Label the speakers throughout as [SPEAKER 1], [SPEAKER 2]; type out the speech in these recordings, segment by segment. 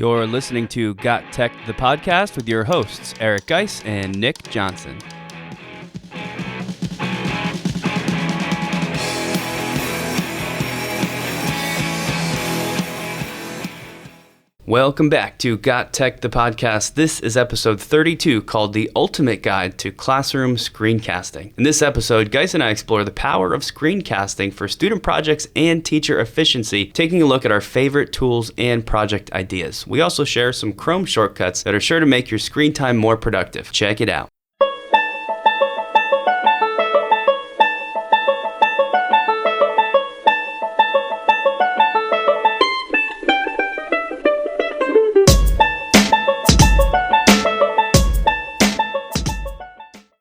[SPEAKER 1] You're listening to GotTechED, the podcast with your hosts, Eric Guise and Nick Johnson. Welcome back to GotTechED, the podcast. This is episode 32, called The Ultimate Guide to Classroom Screencasting. In this episode, Guise and I explore the power of screencasting for student projects and teacher efficiency, taking a look at our favorite tools and project ideas. We also share some Chrome shortcuts that are sure to make your screen time more productive. Check it out.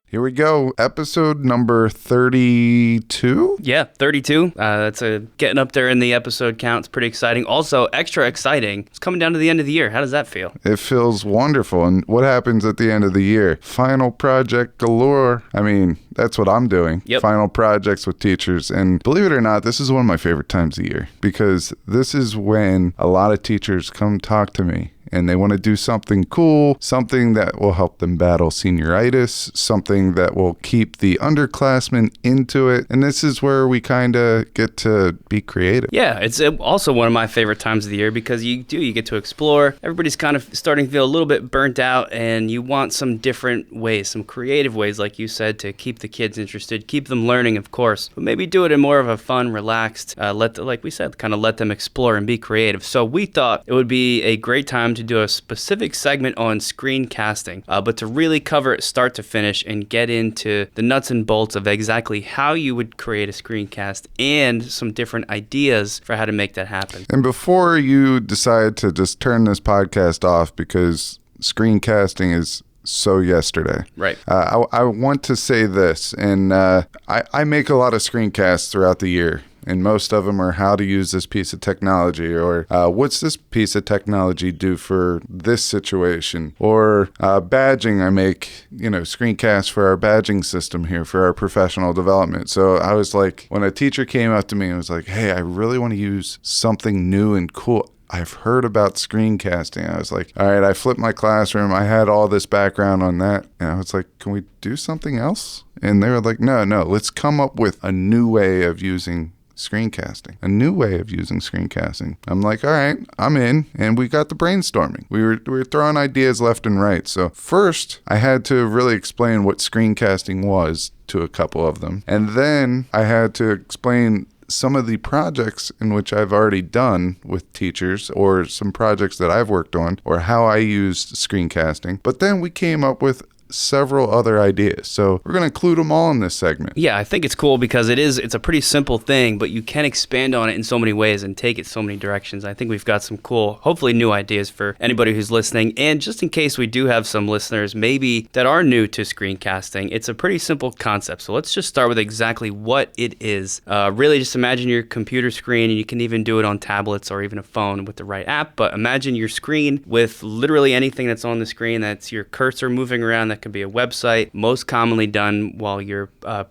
[SPEAKER 2] Here we go. Episode number 32?
[SPEAKER 1] Yeah, 32. That's getting up there in the episode count. It's pretty exciting. Also, extra exciting, it's coming down to the end of the year. How does that feel?
[SPEAKER 2] It feels wonderful. And what happens at the end of the year? Final project galore. I mean, that's what I'm doing.
[SPEAKER 1] Yep.
[SPEAKER 2] Final projects with teachers. And believe it or not, this is one of my favorite times of year because this is when a lot of teachers come talk to me. And they want to do something cool, something that will help them battle senioritis, something that will keep the underclassmen into it. And this is where we kind of get to be creative.
[SPEAKER 1] Yeah, it's also one of my favorite times of the year because you get to explore. Everybody's kind of starting to feel a little bit burnt out, and you want some different ways, some creative ways, like you said, to keep the kids interested, keep them learning, of course, but maybe do it in more of a fun, relaxed, like we said, kind of let them explore and be creative. So we thought it would be a great time to do a specific segment on screencasting, but to really cover it start to finish and get into the nuts and bolts of exactly how you would create a screencast and some different ideas for how to make that happen.
[SPEAKER 2] And before you decide to just turn this podcast off because screencasting is so yesterday.
[SPEAKER 1] Right.
[SPEAKER 2] I want to say this, and I make a lot of screencasts throughout the year. And most of them are how to use this piece of technology, or what's this piece of technology do for this situation, or badging. I make, screencasts for our badging system here for our professional development. So I was like, when a teacher came up to me and was like, hey, I really want to use something new and cool. I've heard about screencasting. I was like, all right, I flipped my classroom. I had all this background on that. And I was like, can we do something else? And they were like, no, let's come up with a new way of using screencasting, a new way of using screencasting. I'm like, all right, I'm in. And we got the brainstorming. We were throwing ideas left and right. So first, I had to really explain what screencasting was to a couple of them. And then I had to explain some of the projects in which I've already done with teachers, or some projects that I've worked on, or how I used screencasting. But then we came up with several other ideas. So we're going to include them all in this segment.
[SPEAKER 1] Yeah, I think it's cool because it's a pretty simple thing, but you can expand on it in so many ways and take it so many directions. I think we've got some cool, hopefully new ideas for anybody who's listening. And just in case we do have some listeners maybe that are new to screencasting, it's a pretty simple concept. So let's just start with exactly what it is. Really just imagine your computer screen, and you can even do it on tablets or even a phone with the right app. But imagine your screen with literally anything that's on the screen. That's your cursor moving around. That could be a website, most commonly done while you're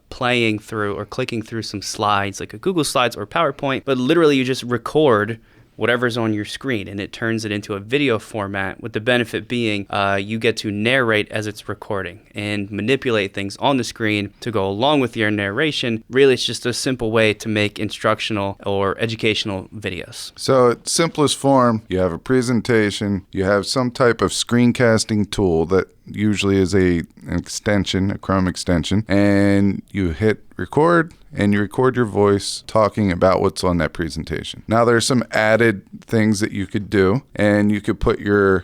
[SPEAKER 1] playing through or clicking through some slides like a Google Slides or PowerPoint, but literally you just record whatever's on your screen, and it turns it into a video format, with the benefit being you get to narrate as it's recording and manipulate things on the screen to go along with your narration. Really, it's just a simple way to make instructional or educational videos.
[SPEAKER 2] So at simplest form, you have a presentation, you have some type of screencasting tool that usually is an extension, a Chrome extension, and you hit record, and you record your voice talking about what's on that presentation. Now there's some added things that you could do, and you could put your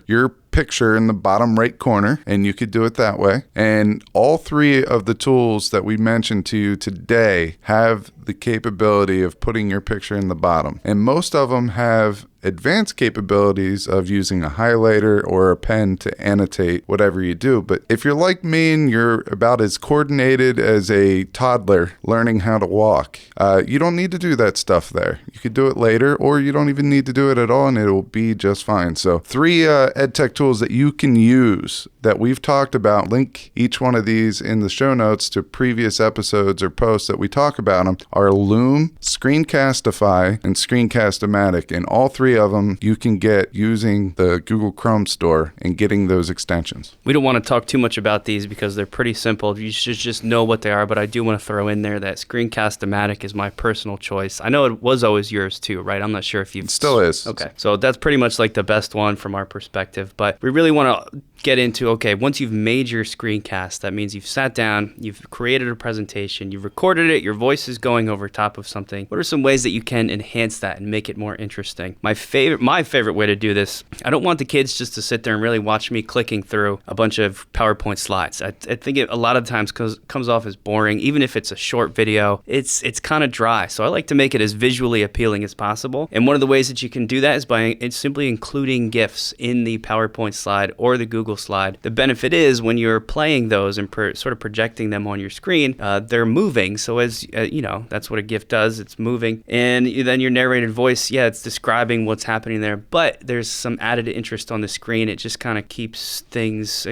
[SPEAKER 2] picture in the bottom right corner, and you could do it that way. And all three of the tools that we mentioned to you today have the capability of putting your picture in the bottom. And most of them have advanced capabilities of using a highlighter or a pen to annotate whatever you do. But if you're like me and you're about as coordinated as a toddler learning how to walk, you don't need to do that stuff there. You could do it later, or you don't even need to do it at all, and it will be just fine. So 3 EdTech tools that you can use that we've talked about. Link each one of these in the show notes to previous episodes or posts that we talk about them, are Loom, Screencastify, and Screencast-O-Matic. And all 3 three of them you can get using the Google Chrome store and getting those extensions.
[SPEAKER 1] We don't want to talk too much about these because they're pretty simple. You should just know what they are, but I do want to throw in there that Screencast-O-Matic is my personal choice. I know it was always yours too, right? I'm not sure if you've...
[SPEAKER 2] It still is.
[SPEAKER 1] Okay. So that's pretty much like the best one from our perspective, but we really want to get into, okay, once you've made your screencast, that means you've sat down, you've created a presentation, you've recorded it, your voice is going over top of something. What are some ways that you can enhance that and make it more interesting? My favorite way to do this, I don't want the kids just to sit there and really watch me clicking through a bunch of PowerPoint slides. I think it a lot of times comes off as boring. Even if it's a short video, it's kind of dry. So I like to make it as visually appealing as possible. And one of the ways that you can do that is by simply including GIFs in the PowerPoint slide or the Google slide. The benefit is when you're playing those and sort of projecting them on your screen, they're moving. So as you know, that's what a GIF does. It's moving. And then your narrated voice, yeah, it's describing what's happening there, but there's some added interest on the screen. It just kind of keeps things,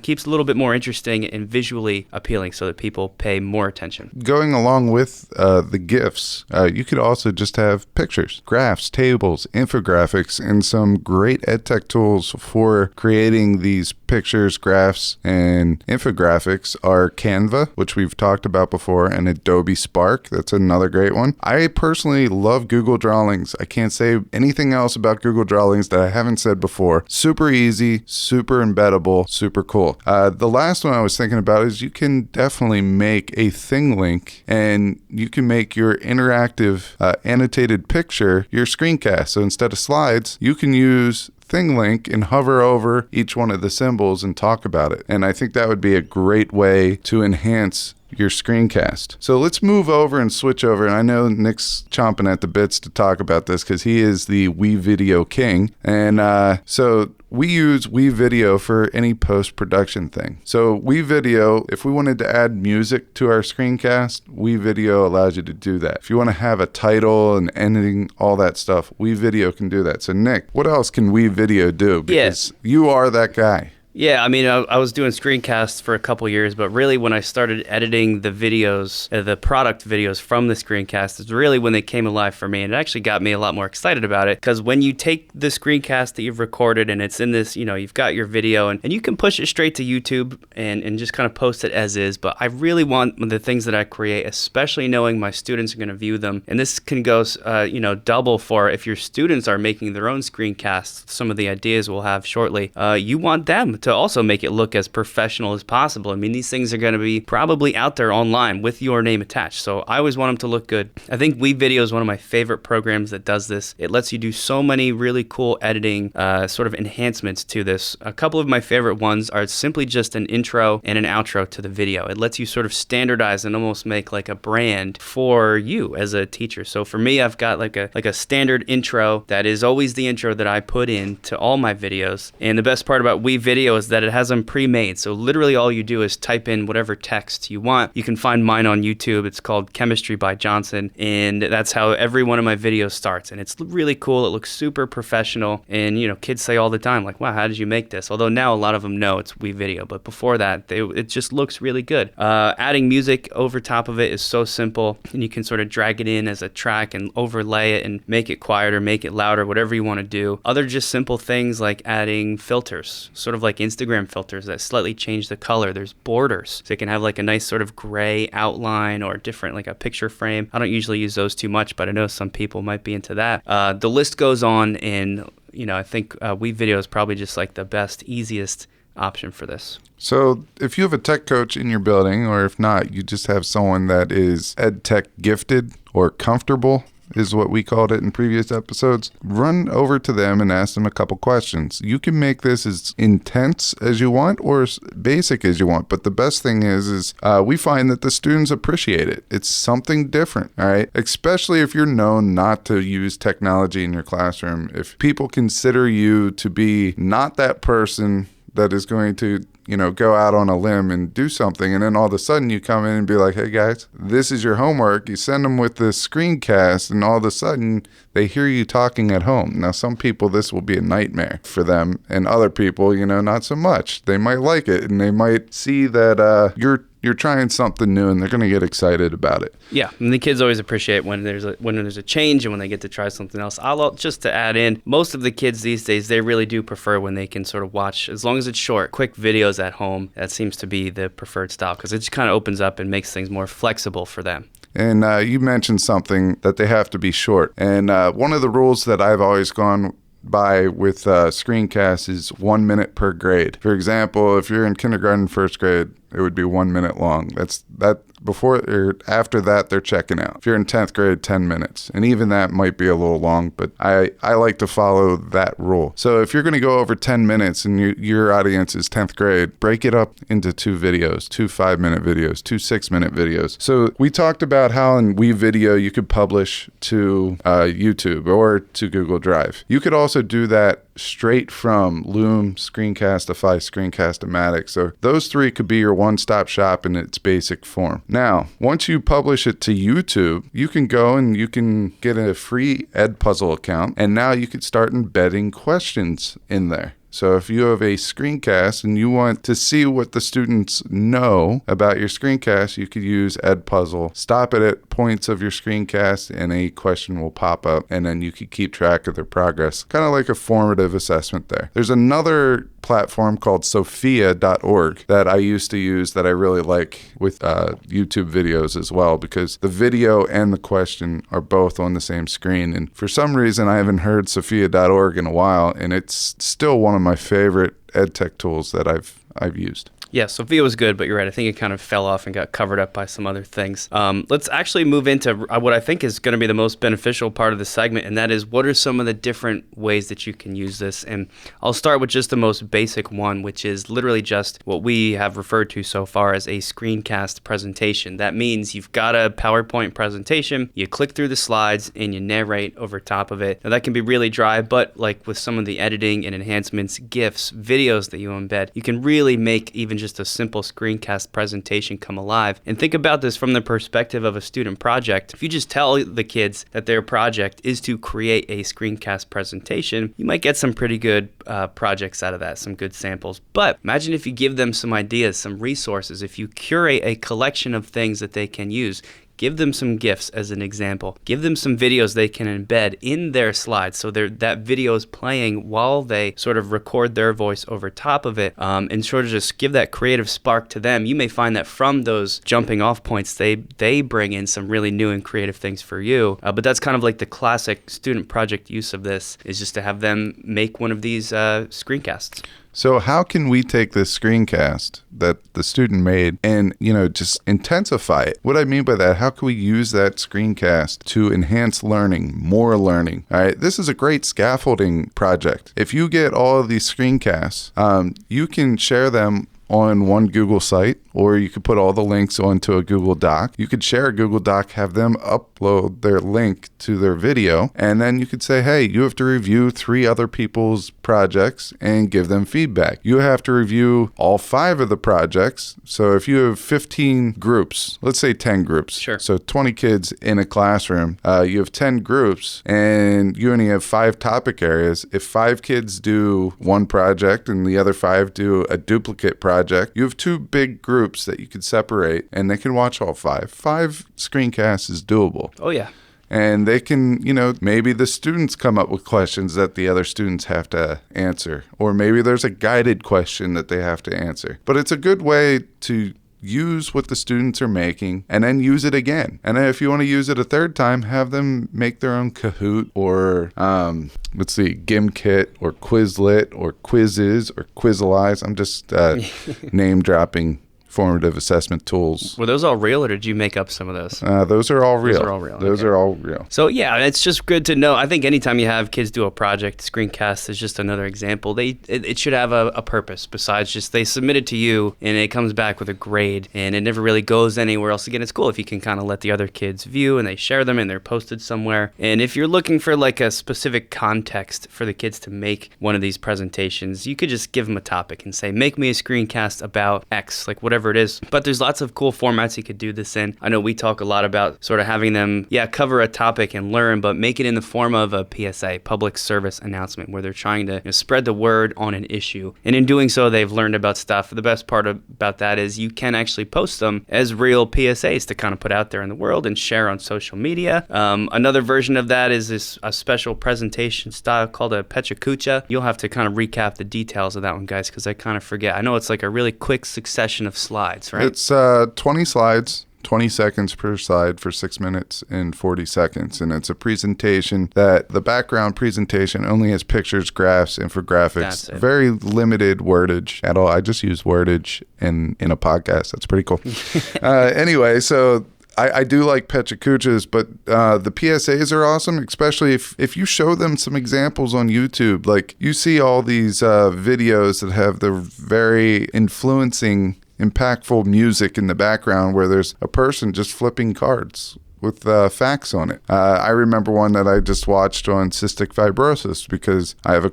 [SPEAKER 1] keeps a little bit more interesting and visually appealing so that people pay more attention.
[SPEAKER 2] Going along with the GIFs, you could also just have pictures, graphs, tables, infographics, and some great EdTech tools for creating these pictures, graphs, and infographics are Canva, which we've talked about before, and Adobe Spark. That's another great one. I personally love Google Drawings. I can't say anything else about Google Drawings that I haven't said before. Super easy, super embeddable, super cool. The last one I was thinking about is you can definitely make a thing link, and you can make your interactive annotated picture your screencast. So instead of slides, you can use thing link and hover over each one of the symbols and talk about it. And I think that would be a great way to enhance your screencast. So let's move over and switch over. And I know Nick's chomping at the bits to talk about this because he is the WeVideo king. And so we use WeVideo for any post-production thing. So WeVideo, if we wanted to add music to our screencast, WeVideo allows you to do that. If you want to have a title and ending, all that stuff, WeVideo can do that. So Nick, what else can WeVideo do? Because you are that guy.
[SPEAKER 1] Yeah, I mean, I was doing screencasts for a couple years, but really when I started editing the videos, the product videos from the screencast is really when they came alive for me. And it actually got me a lot more excited about it because when you take the screencast that you've recorded and it's in this, you know, you've got your video and you can push it straight to YouTube and just kind of post it as is. But I really want the things that I create, especially knowing my students are going to view them. And this can go, double for if your students are making their own screencasts, some of the ideas we'll have shortly. You want them to also make it look as professional as possible. I mean, these things are going to be probably out there online with your name attached. So I always want them to look good. I think WeVideo is one of my favorite programs that does this. It lets you do so many really cool editing sort of enhancements to this. A couple of my favorite ones are simply just an intro and an outro to the video. It lets you sort of standardize and almost make like a brand for you as a teacher. So for me, I've got like a standard intro that is always the intro that I put in to all my videos. And the best part about WeVideo is that it has them pre-made. So literally all you do is type in whatever text you want. You can find mine on YouTube. It's called Chemistry by Johnson. And that's how every one of my videos starts. And it's really cool. It looks super professional. And, you know, kids say all the time, like, wow, how did you make this? Although now a lot of them know it's WeVideo. But before that, it just looks really good. Adding music over top of it is so simple. And you can sort of drag it in as a track and overlay it and make it quieter, make it louder, whatever you want to do. Other just simple things like adding filters, sort of like Instagram filters that slightly change the color. There's borders, so you can have like a nice sort of gray outline or different, like a picture frame. I don't usually use those too much, but I know some people might be into that. The list goes on, and I think WeVideo is probably just like the best, easiest option for this.
[SPEAKER 2] So if you have a tech coach in your building, or if not, you just have someone that is ed tech gifted or comfortable, is what we called it in previous episodes, run over to them and ask them a couple questions. You can make this as intense as you want or as basic as you want, but the best thing is we find that the students appreciate it. It's something different, all right? Especially if you're known not to use technology in your classroom. If people consider you to be not that person that is going to go out on a limb and do something, and then all of a sudden you come in and be like, hey guys, this is your homework. You send them with this screencast, and all of a sudden they hear you talking at home. Now, some people, this will be a nightmare for them, and other people, not so much. They might like it, and they might see that you're you're trying something new and they're going to get excited about it.
[SPEAKER 1] Yeah, and the kids always appreciate when there's a change and when they get to try something else. Just to add in, most of the kids these days, they really do prefer when they can sort of watch, as long as it's short, quick videos at home. That seems to be the preferred style because it just kind of opens up and makes things more flexible for them.
[SPEAKER 2] And you mentioned something that they have to be short. And one of the rules that I've always gone by with Screencast is 1 minute per grade. For example, if you're in kindergarten, first grade, it would be 1 minute long. That before or after that, they're checking out. If you're in 10th grade, 10 minutes. And even that might be a little long, but I like to follow that rule. So if you're going to go over 10 minutes and your audience is 10th grade, break it up into 2 videos, 2 5-minute videos, 2 6-minute videos. So we talked about how in WeVideo you could publish to YouTube or to Google Drive. You could also do that straight from Loom, Screencastify, Screencast-O-Matic. So those 3 could be your one-stop shop in its basic form. Now, once you publish it to YouTube, you can go and you can get a free Edpuzzle account, and now you can start embedding questions in there. So if you have a screencast and you want to see what the students know about your screencast, you could use Edpuzzle. Stop it at points of your screencast and a question will pop up, and then you could keep track of their progress. Kind of like a formative assessment there. There's another platform called sophia.org that I used to use that I really like with YouTube videos as well, because the video and the question are both on the same screen. And for some reason, I haven't heard sophia.org in a while, and it's still one of my favorite ed tech tools that I've used.
[SPEAKER 1] Yeah, Sophia was good, but you're right. I think it kind of fell off and got covered up by some other things. Let's actually move into what I think is going to be the most beneficial part of the segment, and that is what are some of the different ways that you can use this. And I'll start with just the most basic one, which is literally just what we have referred to so far as a screencast presentation. That means you've got a PowerPoint presentation, you click through the slides, and you narrate over top of it. Now, that can be really dry, but like with some of the editing and enhancements, GIFs, videos that you embed, you can really make even just a simple screencast presentation come alive. And think about this from the perspective of a student project. If you just tell the kids that their project is to create a screencast presentation, you might get some pretty good projects out of that, some good samples. But imagine if you give them some ideas, some resources, if you curate a collection of things that they can use. Give them some GIFs as an example. Give them some videos they can embed in their slides so that video is playing while they sort of record their voice over top of it, and sort of just give that creative spark to them. You may find that from those jumping off points, they bring in some really new and creative things for you. But that's kind of like the classic student project use of this, is just to have them make one of these screencasts.
[SPEAKER 2] So how can we take this screencast that the student made and, just intensify it? What I mean by that, how can we use that screencast to enhance learning, more learning? All right, this is a great scaffolding project. If you get all of these screencasts, you can share them on one Google site, or you could put all the links onto a Google Doc. You could share a Google Doc, have them upload their link to their video, and then you could say, hey, you have to review 3 other people's projects and give them feedback. You have to review all 5 of the projects. So if you have 15 groups, let's say 10 groups.
[SPEAKER 1] Sure.
[SPEAKER 2] So 20 kids in a classroom, you have 10 groups and you only have 5 topic areas. If 5 kids do one project and the other 5 do a duplicate project, you have 2 big groups that you could separate and they can watch all 5. 5 screencasts is doable.
[SPEAKER 1] Oh, yeah.
[SPEAKER 2] And they can, maybe the students come up with questions that the other students have to answer. Or maybe there's a guided question that they have to answer. But it's a good way to use what the students are making and then use it again. And then if you want to use it a third time, have them make their own Kahoot or, GimKit or Quizlet or Quizzes or Quizalize. I'm just name dropping formative assessment tools.
[SPEAKER 1] Were those all real, or did you make up some of those?
[SPEAKER 2] Those are all real.
[SPEAKER 1] Those are all real. So yeah, it's just good to know. I think anytime you have kids do a project, Screencast is just another example. It should have a purpose besides just they submit it to you and it comes back with a grade and it never really goes anywhere else. Again, it's cool if you can kind of let the other kids view and they share them and they're posted somewhere. And if you're looking for like a specific context for the kids to make one of these presentations, you could just give them a topic and say, make me a screencast about X, like whatever whatever it is. But there's lots of cool formats you could do this in. I know we talk a lot about sort of having them, cover a topic and learn, but make it in the form of a PSA, public service announcement, where they're trying to spread the word on an issue. And in doing so, they've learned about stuff. The best part about that is you can actually post them as real PSAs to kind of put out there in the world and share on social media. Another version of that is a special presentation style called a Pechakucha. You'll have to kind of recap the details of that one, guys, because I kind of forget. I know it's like a really quick succession of slides, right?
[SPEAKER 2] It's 20 slides. 20 seconds per slide for 6 minutes and 40 seconds. And it's a presentation that the background presentation only has pictures, graphs, infographics, very limited wordage at all. I just use wordage in a podcast. That's pretty cool. Anyway, so I do like Pechakuchas, but the PSAs are awesome, especially if you show them some examples on YouTube. Like you see all these videos that have the very influencing, impactful music in the background where there's a person just flipping cards with facts on it. I remember one that I just watched on cystic fibrosis because I have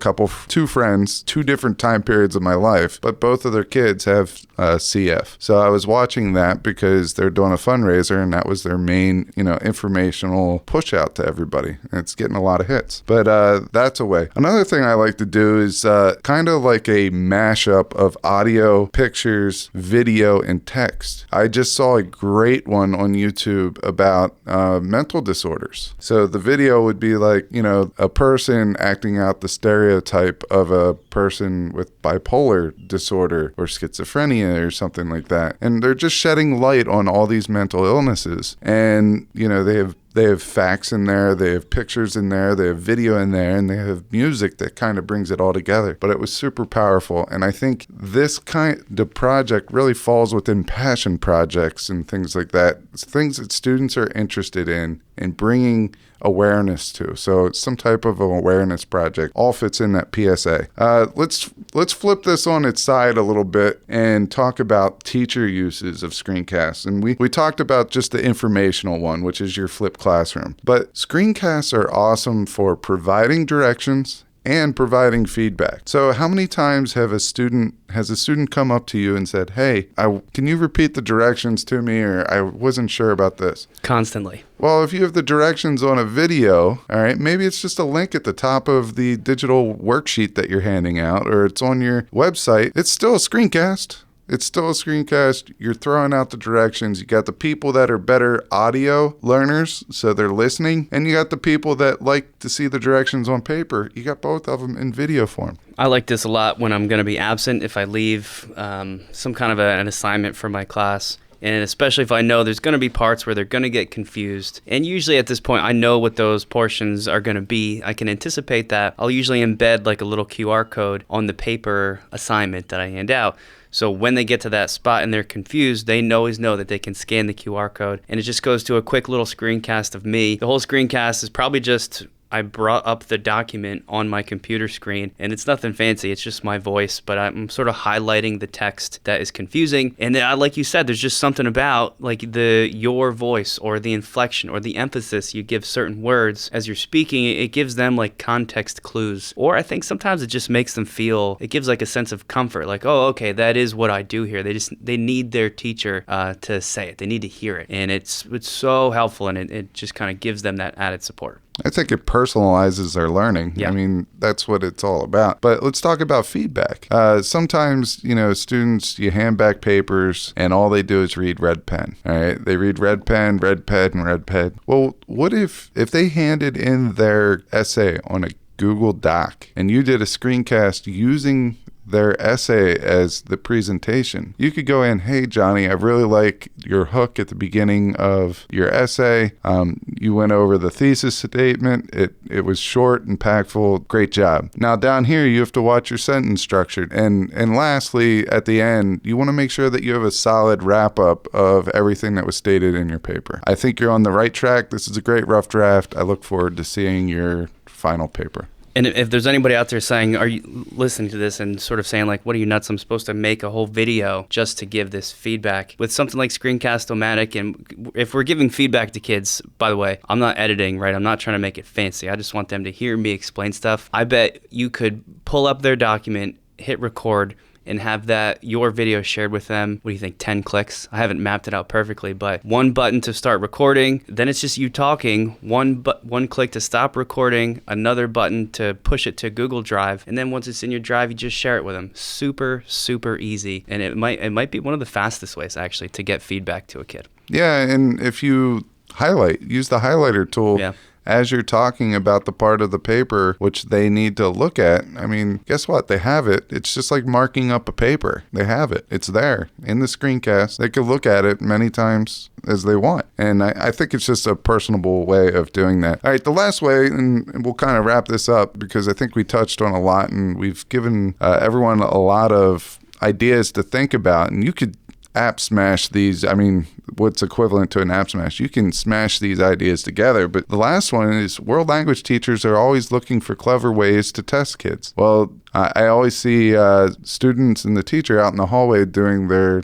[SPEAKER 2] two friends, 2 different time periods of my life, but both of their kids have CF. So I was watching that because they're doing a fundraiser and that was their main, informational push out to everybody. And it's getting a lot of hits, but that's a way. Another thing I like to do is kind of like a mashup of audio, pictures, video, and text. I just saw a great one on YouTube about mental disorders. So the video would be like, a person acting out the stereotype of a person with bipolar disorder or schizophrenia or something like that. And they're just shedding light on all these mental illnesses. And, they have facts in there, they have pictures in there, they have video in there, and they have music that kind of brings it all together. But it was super powerful. And I think this kind of project really falls within passion projects and things like that. It's things that students are interested in and bringing awareness to. So it's some type of an awareness project. All fits in that PSA. Let's flip this on its side a little bit and talk about teacher uses of Screencasts. And we talked about just the informational one, which is your flipped classroom. But Screencasts are awesome for providing directions and providing feedback. So how many times has a student come up to you and said, hey, can you repeat the directions to me, or I wasn't sure about this?
[SPEAKER 1] Constantly.
[SPEAKER 2] Well, if you have the directions on a video, all right, maybe it's just a link at the top of the digital worksheet that you're handing out, or it's on your website. It's still a screencast. It's still a screencast. You're throwing out the directions. You got the people that are better audio learners, so they're listening. And you got the people that like to see the directions on paper. You got both of them in video form.
[SPEAKER 1] I like this a lot when I'm going to be absent. If I leave some kind of an assignment for my class, and especially if I know there's going to be parts where they're going to get confused. And usually at this point, I know what those portions are going to be. I can anticipate that. I'll usually embed like a little QR code on the paper assignment that I hand out. So when they get to that spot and they're confused, they always know that they can scan the QR code. And it just goes to a quick little screencast of me. The whole screencast is probably just I brought up the document on my computer screen, and it's nothing fancy. It's just my voice, but I'm sort of highlighting the text that is confusing. And then, like you said, there's just something about like your voice or the inflection or the emphasis you give certain words as you're speaking. It gives them like context clues, or I think sometimes it just makes them feel. It gives like a sense of comfort, like, oh, okay, that is what I do here. They need their teacher to say it. They need to hear it, and it's so helpful, and it just kind of gives them that added support.
[SPEAKER 2] I think it personalizes their learning. Yeah. I mean, that's what it's all about. But let's talk about feedback. Sometimes, students, you hand back papers and all they do is read red pen. All right. They read red pen, red pen, and red pen. Well, what if they handed in their essay on a Google Doc and you did a screencast using their essay as the presentation? You could go in, hey, Johnny, I really like your hook at the beginning of your essay. You went over the thesis statement. It was short, impactful. Great job. Now down here, you have to watch your sentence structure. And lastly, at the end, you want to make sure that you have a solid wrap up of everything that was stated in your paper. I think you're on the right track. This is a great rough draft. I look forward to seeing your final paper.
[SPEAKER 1] And if there's anybody out there saying, are you listening to this and sort of saying like, what are you nuts? I'm supposed to make a whole video just to give this feedback with something like Screencast-O-Matic. And if we're giving feedback to kids, by the way, I'm not editing, right? I'm not trying to make it fancy. I just want them to hear me explain stuff. I bet you could pull up their document, hit record, and have that your video shared with them. What do you think, 10 clicks? I haven't mapped it out perfectly, but one button to start recording, then it's just you talking, one click to stop recording, another button to push it to Google Drive, and then once it's in your drive, you just share it with them. Super, super easy, and it might be one of the fastest ways actually to get feedback to a kid.
[SPEAKER 2] Yeah, and if you use the highlighter tool.
[SPEAKER 1] Yeah.
[SPEAKER 2] As you're talking about the part of the paper which they need to look at, I mean, guess what? They have it. It's just like marking up a paper. They have it. It's there in the screencast. They could look at it many times as they want. And I think it's just a personable way of doing that. All right, the last way, and we'll kind of wrap this up because I think we touched on a lot and we've given everyone a lot of ideas to think about. And you could app smash these. I mean, what's equivalent to an app smash? You can smash these ideas together. But the last one is world language teachers are always looking for clever ways to test kids. Well, I always see students and the teacher out in the hallway doing their,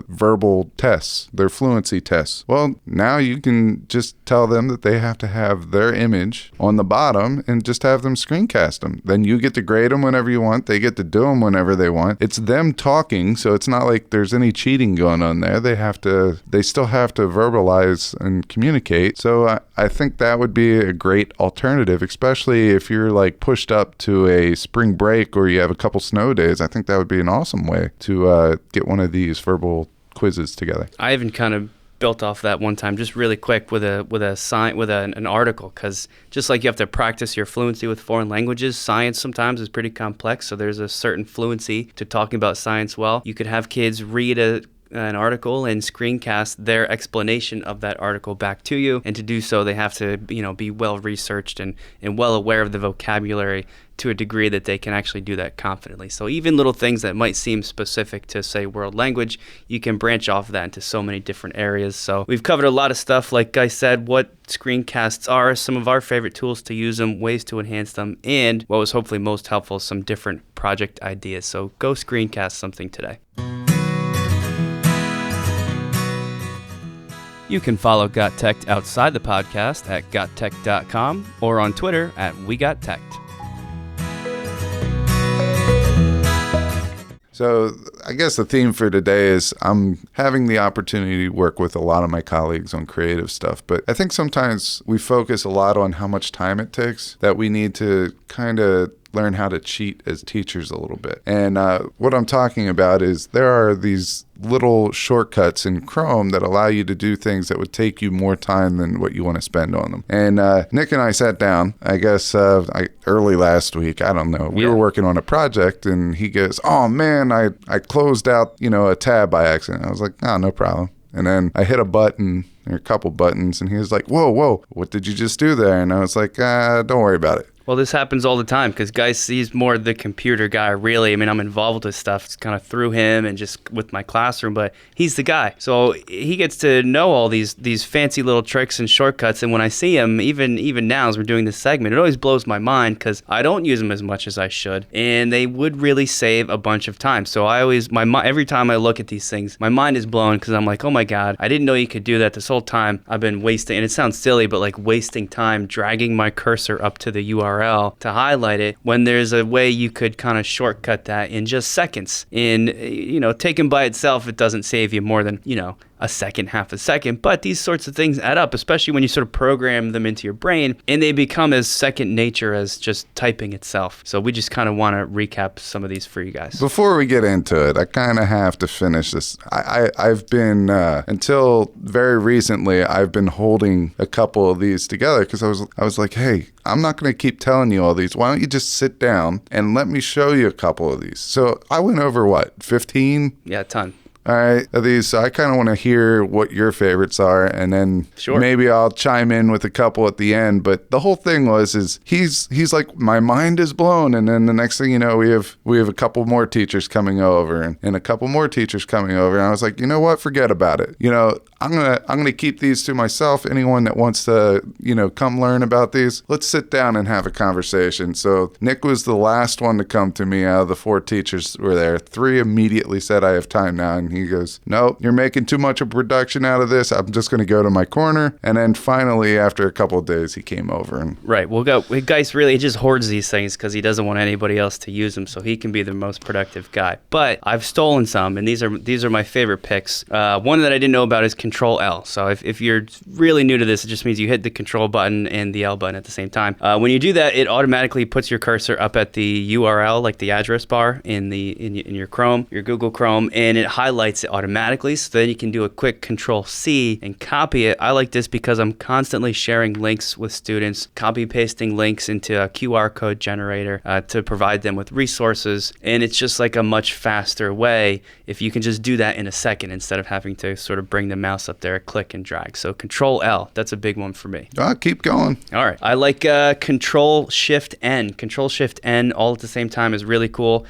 [SPEAKER 2] verbal tests, their fluency tests. Well, now you can just tell them that they have to have their image on the bottom and just have them screencast them. Then you get to grade them whenever you want. They get to do them whenever they want. It's them talking, so it's not like there's any cheating going on there. They still have to verbalize and communicate. So I think that would be a great alternative, especially if you're like pushed up to a spring break or you have a couple snow days. I think that would be an awesome way to get one of these verbal quizzes together.
[SPEAKER 1] I even kind of built off that one time, just really quick with an article, because just like you have to practice your fluency with foreign languages, science sometimes is pretty complex. So there's a certain fluency to talking about science well. You could have kids read an article and screencast their explanation of that article back to you, and to do so they have to be well researched and well aware of the vocabulary to a degree that they can actually do that confidently. So even little things that might seem specific to, say, world language, you can branch off of that into so many different areas. So we've covered a lot of stuff, like I said, what screencasts are, some of our favorite tools to use them, ways to enhance them, and what was hopefully most helpful, some different project ideas. So go screencast something today. You can follow GotTechED outside the podcast at gottech.com or on Twitter at WeGotTechED.
[SPEAKER 2] So I guess the theme for today is I'm having the opportunity to work with a lot of my colleagues on creative stuff, but I think sometimes we focus a lot on how much time it takes, that we need to kind of learn how to cheat as teachers a little bit. And what I'm talking about is there are these little shortcuts in Chrome that allow you to do things that would take you more time than what you want to spend on them. And Nick and I sat down, I guess early last week, I don't know. We were working on a project and he goes, "Oh man, I closed out, a tab by accident." I was like, "Oh, no problem." And then I hit a button, or a couple buttons, and he was like, whoa, what did you just do there? And I was like, don't worry about it.
[SPEAKER 1] Well, this happens all the time because Guise, he's more the computer guy, really. I mean, I'm involved with stuff. It's kind of through him and just with my classroom, but he's the guy. So he gets to know all these fancy little tricks and shortcuts. And when I see him, even now as we're doing this segment, it always blows my mind because I don't use them as much as I should. And they would really save a bunch of time. So every time I look at these things, my mind is blown because I'm like, oh my God, I didn't know you could do that. This whole time I've been wasting, and it sounds silly, but like wasting time dragging my cursor up to the URL to highlight it, when there's a way you could kind of shortcut that in just seconds. Taken by itself, it doesn't save you more than, a second, half a second, but these sorts of things add up, especially when you sort of program them into your brain and they become as second nature as just typing itself. So we just kind of want to recap some of these for you guys.
[SPEAKER 2] Before we get into it, I kind of have to finish this. I've been, until very recently, I've been holding a couple of these together because I was like, hey, I'm not going to keep telling you all these. Why don't you just sit down and let me show you a couple of these? So I went over 15?
[SPEAKER 1] Yeah, a ton.
[SPEAKER 2] All right, these. So I kind of want to hear what your favorites are, and then maybe I'll chime in with a couple at the end. But the whole thing is he's like, my mind is blown, and then the next thing you know, we have a couple more teachers coming over, and a couple more teachers coming over, and I was like, you know what, forget about it. I'm gonna keep these to myself. Anyone that wants to come learn about these, let's sit down and have a conversation. So Nick was the last one to come to me out of the 4 teachers who were there. 3 immediately said, I have time now, and And he goes, "No, you're making too much of a production out of this. I'm just going to go to my corner." And then finally, after a couple of days, he came over. And
[SPEAKER 1] Right. Well, Guise really just hoards these things because he doesn't want anybody else to use them, so he can be the most productive guy. But I've stolen some, and these are my favorite picks. One that I didn't know about is Control L. So if you're really new to this, it just means you hit the Control button and the L button at the same time. When you do that, it automatically puts your cursor up at the URL, like the address bar in your Chrome, your Google Chrome, and it highlights it automatically. So then you can do a quick Control C and copy it. I like this because I'm constantly sharing links with students, copy pasting links into a QR code generator to provide them with resources, and it's just like a much faster way if you can just do that in a second instead of having to sort of bring the mouse up there, click and drag. So Control L, that's a big one for me.
[SPEAKER 2] keep going.
[SPEAKER 1] All right. I like Control Shift N. Control Shift N all at the same time is really cool.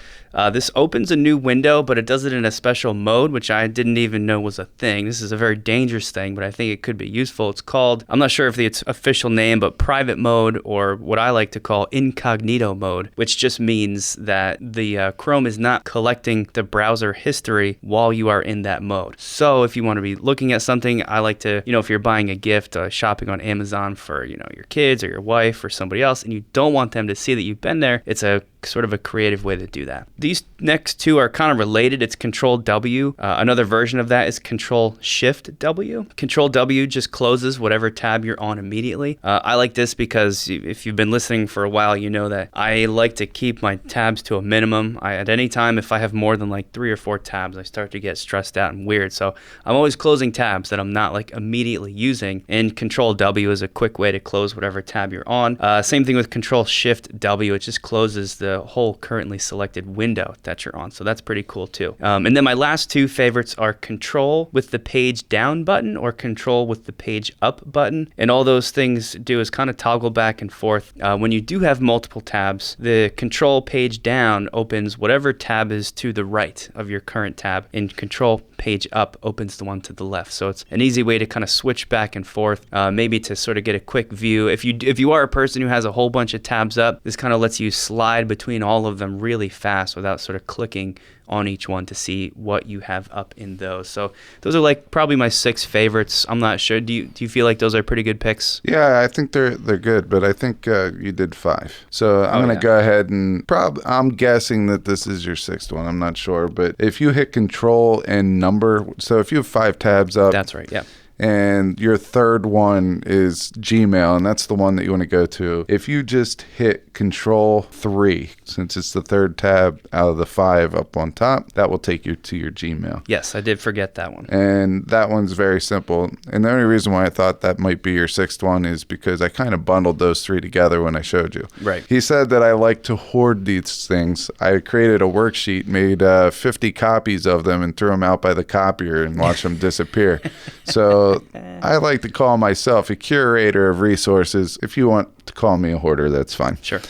[SPEAKER 1] This opens a new window, but it does it in a special mode, which I didn't even know was a thing. This is a very dangerous thing, but I think it could be useful. It's called, I'm not sure if its official name, but private mode, or what I like to call incognito mode, which just means that the Chrome is not collecting the browser history while you are in that mode. So if you want to be looking at something, I like to, if you're buying a gift, shopping on Amazon for, your kids or your wife or somebody else, and you don't want them to see that you've been there, it's a sort of a creative way to do that. These next two are kind of related. It's Control W. Another version of that is Control Shift W. Control W just closes whatever tab you're on immediately. I like this because if you've been listening for a while, you know that I like to keep my tabs to a minimum. At any time, if I have more than like 3 or 4 tabs, I start to get stressed out and weird. So I'm always closing tabs that I'm not like immediately using, and Control W is a quick way to close whatever tab you're on. Same thing with Control Shift W. It just closes the whole currently selected window that you're on. So that's pretty cool too. And then my last two favorites are Control with the page down button or Control with the page up button. And all those things do is kind of toggle back and forth. When you do have multiple tabs, the Control page down opens whatever tab is to the right of your current tab, and Control page up opens the one to the left. So it's an easy way to kind of switch back and forth, maybe to sort of get a quick view. If you are a person who has a whole bunch of tabs up, this kind of lets you slide between all of them really fast without sort of clicking on each one to see what you have up in those. So those are like probably my 6 favorites. I'm not sure. Do you feel like those are pretty good picks?
[SPEAKER 2] Yeah, I think they're good, but I think you did 5. So I'm going to go ahead and I'm guessing that this is your 6th one. I'm not sure, but if you hit Control and number, so if you have 5 tabs up.
[SPEAKER 1] That's right. Yeah.
[SPEAKER 2] And your 3rd one is Gmail, and that's the one that you want to go to. If you just hit Control 3, since it's the 3rd tab out of the 5 up on top, that will take you to your Gmail.
[SPEAKER 1] Yes, I did forget that one.
[SPEAKER 2] And that one's very simple. And the only reason why I thought that might be your 6th one is because I kind of bundled those 3 together when I showed you.
[SPEAKER 1] Right.
[SPEAKER 2] He said that I like to hoard these things. I created a worksheet, made 50 copies of them, and threw them out by the copier and watched them disappear. So I like to call myself a curator of resources. If you want to call me a hoarder, that's fine.
[SPEAKER 1] Sure.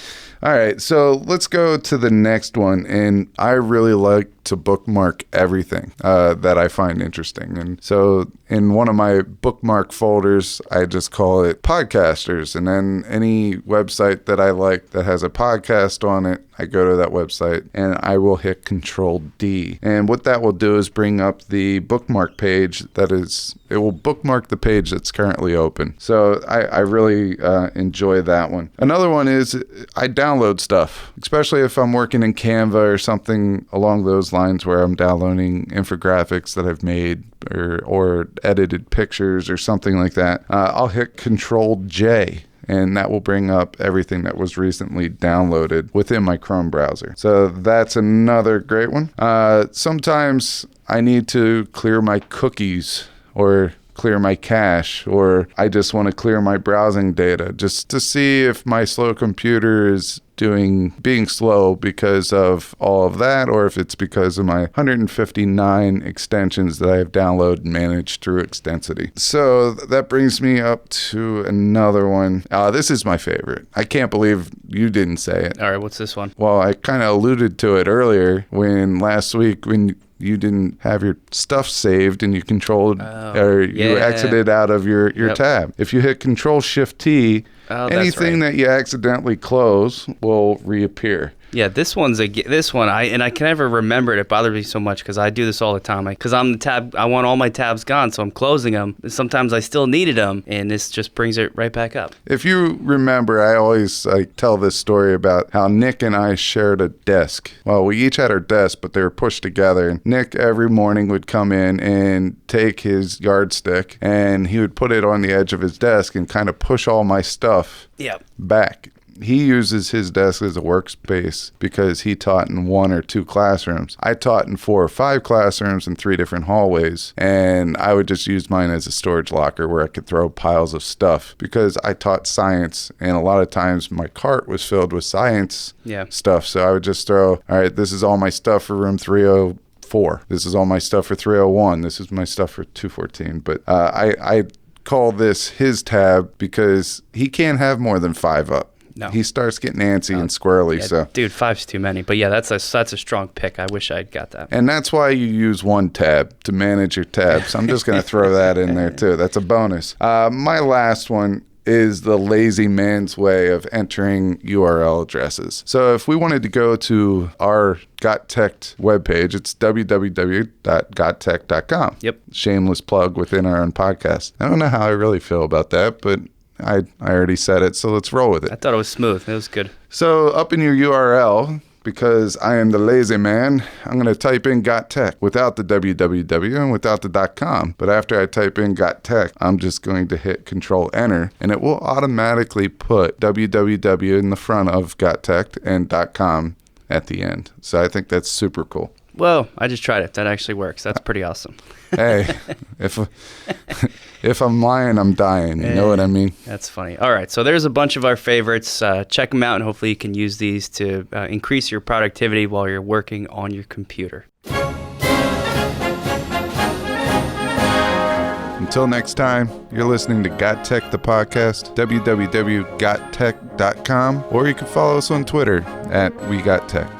[SPEAKER 2] All right, so let's go to the next one. And I really like to bookmark everything that I find interesting. And so in one of my bookmark folders, I just call it podcasters. And then any website that I like that has a podcast on it, I go to that website and I will hit Control D. And what that will do is bring up the bookmark page it will bookmark the page that's currently open. So I really enjoy that one. Another one is I download stuff, especially if I'm working in Canva or something along those lines where I'm downloading infographics that I've made or edited pictures or something like that. I'll hit Control J. And that will bring up everything that was recently downloaded within my Chrome browser. So that's another great one. Sometimes I need to clear my cookies or clear my cache, or I just want to clear my browsing data just to see if my slow computer is being slow because of all of that, or if it's because of my 159 extensions that I have downloaded and managed through Extensity. So that brings me up to another one. This is my favorite. I can't believe you didn't say it.
[SPEAKER 1] All right, what's this one?
[SPEAKER 2] Well, I kind of alluded to it earlier last week when you didn't have your stuff saved and you controlled you exited out of your tab. If you hit Control Shift T,
[SPEAKER 1] Oh, that's
[SPEAKER 2] Anything
[SPEAKER 1] right.
[SPEAKER 2] that you accidentally close will reappear.
[SPEAKER 1] Yeah, this one I can never remember it. It bothers me so much because I do this all the time. Because I'm the tab, I want all my tabs gone, so I'm closing them. Sometimes I still needed them, and this just brings it right back up.
[SPEAKER 2] If you remember, I always tell this story about how Nick and I shared a desk. Well, we each had our desk, but they were pushed together. And Nick every morning would come in and take his yardstick, and he would put it on the edge of his desk and kind of push all my stuff back. He uses his desk as a workspace because he taught in 1 or 2 classrooms. I taught in 4 or 5 classrooms in 3 different hallways, and I would just use mine as a storage locker where I could throw piles of stuff because I taught science, and a lot of times my cart was filled with science stuff. So I would just throw, all right, this is all my stuff for room 304. This is all my stuff for 301. This is my stuff for 214. But I call this his tab because he can't have more than 5 up.
[SPEAKER 1] No.
[SPEAKER 2] He starts getting antsy and squirrely.
[SPEAKER 1] Yeah,
[SPEAKER 2] so,
[SPEAKER 1] dude, 5's too many. But yeah, that's a strong pick. I wish I'd got that.
[SPEAKER 2] and that's why you use one tab to manage your tabs. I'm just going to throw that in there too. That's a bonus. My last one is the lazy man's way of entering URL addresses. So if we wanted to go to our GotTechED webpage, it's www.gottech.com.
[SPEAKER 1] Yep.
[SPEAKER 2] Shameless plug within our own podcast. I don't know how I really feel about that, but I already said it, so let's roll with it.
[SPEAKER 1] I thought it was smooth. It was good.
[SPEAKER 2] So up in your URL, because I am the lazy man, I'm going to type in GotTech without the www and without the .com. But after I type in GotTech, I'm just going to hit Control Enter, and it will automatically put www in the front of GotTech and .com at the end. So I think that's super cool.
[SPEAKER 1] Whoa, I just tried it. That actually works. That's pretty awesome.
[SPEAKER 2] Hey, if I'm lying, I'm dying. You know what I mean?
[SPEAKER 1] That's funny. All right, so there's a bunch of our favorites. Check them out, and hopefully you can use these to increase your productivity while you're working on your computer.
[SPEAKER 2] Until next time, you're listening to GotTech, the podcast, www.gottech.com, or you can follow us on Twitter @WeGotTech.